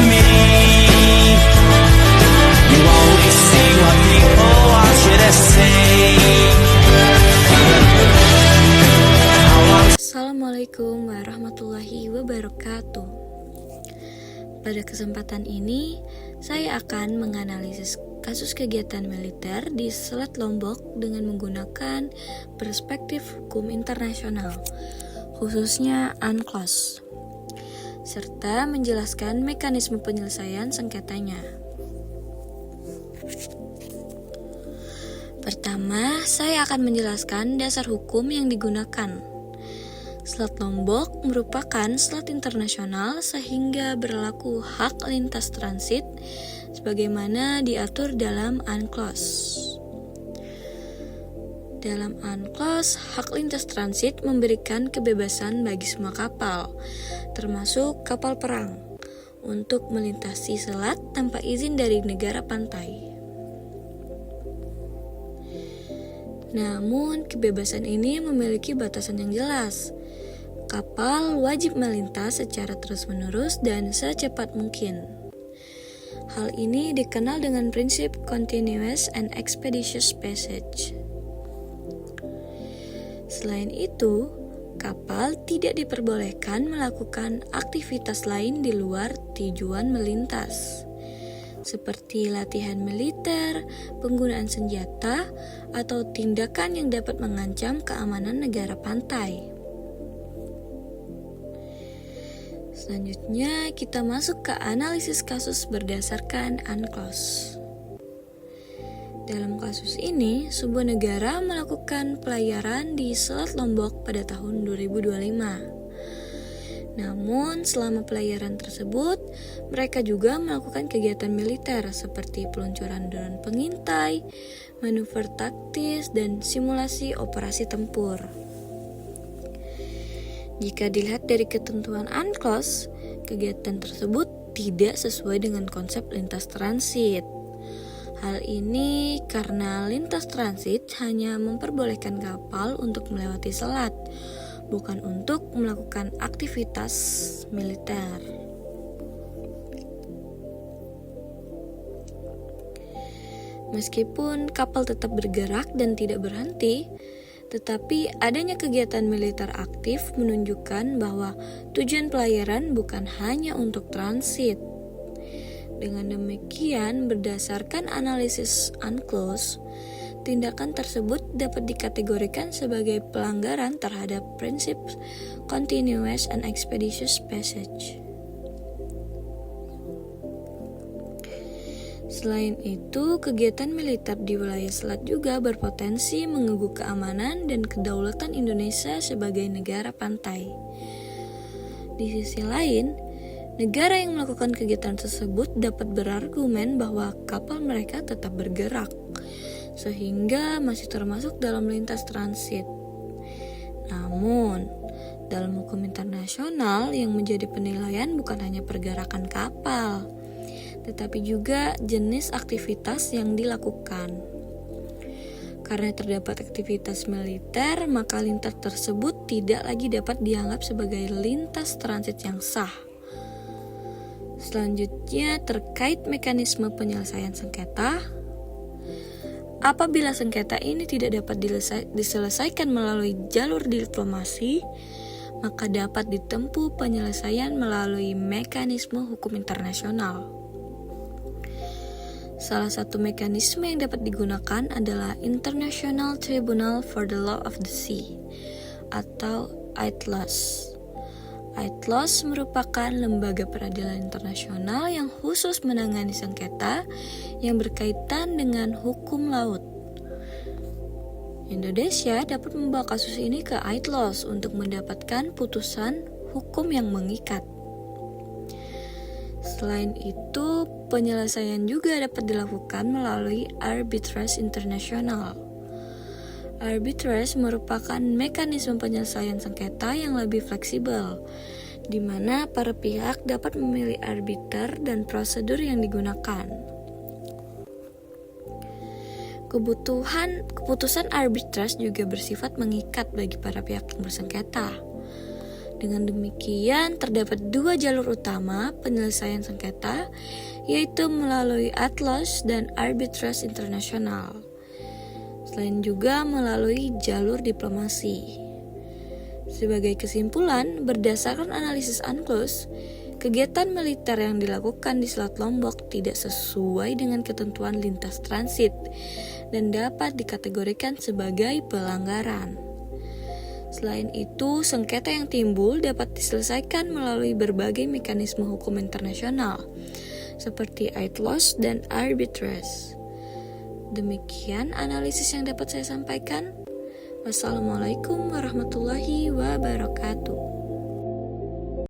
me. You always say what people want you to say. Assalamualaikum warahmatullahi wabarakatuh. Pada kesempatan ini, saya akan menganalisis kasus kegiatan militer di Selat Lombok dengan menggunakan perspektif hukum internasional, khususnya UNCLOS, serta menjelaskan mekanisme penyelesaian sengketanya. Pertama, saya akan menjelaskan dasar hukum yang digunakan. Selat Lombok merupakan selat internasional sehingga berlaku hak lintas transit sebagaimana diatur dalam UNCLOS. Dalam UNCLOS, hak lintas transit memberikan kebebasan bagi semua kapal, termasuk kapal perang, untuk melintasi selat tanpa izin dari negara pantai. Namun, kebebasan ini memiliki batasan yang jelas. Kapal wajib melintas secara terus-menerus dan secepat mungkin. Hal ini dikenal dengan prinsip continuous and expeditious passage. Selain itu, kapal tidak diperbolehkan melakukan aktivitas lain di luar tujuan melintas, seperti latihan militer, penggunaan senjata, atau tindakan yang dapat mengancam keamanan negara pantai. Selanjutnya, kita masuk ke analisis kasus berdasarkan UNCLOS. Dalam kasus ini, sebuah negara melakukan pelayaran di Selat Lombok pada tahun 2025. Namun, selama pelayaran tersebut, mereka juga melakukan kegiatan militer seperti peluncuran drone pengintai, manuver taktis, dan simulasi operasi tempur. Jika dilihat dari ketentuan UNCLOS, kegiatan tersebut tidak sesuai dengan konsep lintas transit. Hal ini karena lintas transit hanya memperbolehkan kapal untuk melewati selat, bukan untuk melakukan aktivitas militer. Meskipun kapal tetap bergerak dan tidak berhenti, tetapi adanya kegiatan militer aktif menunjukkan bahwa tujuan pelayaran bukan hanya untuk transit. Dengan demikian, berdasarkan analisis UNCLOS, tindakan tersebut dapat dikategorikan sebagai pelanggaran terhadap prinsip continuous and expeditious passage. Selain itu, kegiatan militer di wilayah selat juga berpotensi mengganggu keamanan dan kedaulatan Indonesia sebagai negara pantai. Di sisi lain, negara yang melakukan kegiatan tersebut dapat berargumen bahwa kapal mereka tetap bergerak, sehingga masih termasuk dalam lintas transit. Namun, dalam hukum internasional yang menjadi penilaian bukan hanya pergerakan kapal, tetapi juga jenis aktivitas yang dilakukan. Karena terdapat aktivitas militer, maka lintas tersebut tidak lagi dapat dianggap sebagai lintas transit yang sah. Selanjutnya, terkait mekanisme penyelesaian sengketa. Apabila sengketa ini tidak dapat diselesaikan melalui jalur diplomasi, maka dapat ditempuh penyelesaian melalui mekanisme hukum internasional. Salah satu mekanisme yang dapat digunakan adalah International Tribunal for the Law of the Sea atau ITLOS. ITLOS merupakan lembaga peradilan internasional yang khusus menangani sengketa yang berkaitan dengan hukum laut. Indonesia dapat membawa kasus ini ke ITLOS untuk mendapatkan putusan hukum yang mengikat. Selain itu, penyelesaian juga dapat dilakukan melalui arbitrase internasional. Arbitrase merupakan mekanisme penyelesaian sengketa yang lebih fleksibel, di mana para pihak dapat memilih arbiter dan prosedur yang digunakan. Keputusan arbitrase juga bersifat mengikat bagi para pihak yang bersengketa. Dengan demikian, terdapat dua jalur utama penyelesaian sengketa, yaitu melalui ATLAS dan Arbitrase Internasional. Selain juga melalui jalur diplomasi. Sebagai kesimpulan, berdasarkan analisis UNCLOS, kegiatan militer yang dilakukan di Selat Lombok tidak sesuai dengan ketentuan lintas transit dan dapat dikategorikan sebagai pelanggaran. Selain itu, sengketa yang timbul dapat diselesaikan melalui berbagai mekanisme hukum internasional, seperti ATLAS dan Arbitrase. Demikian analisis yang dapat saya sampaikan. Wassalamualaikum warahmatullahi wabarakatuh.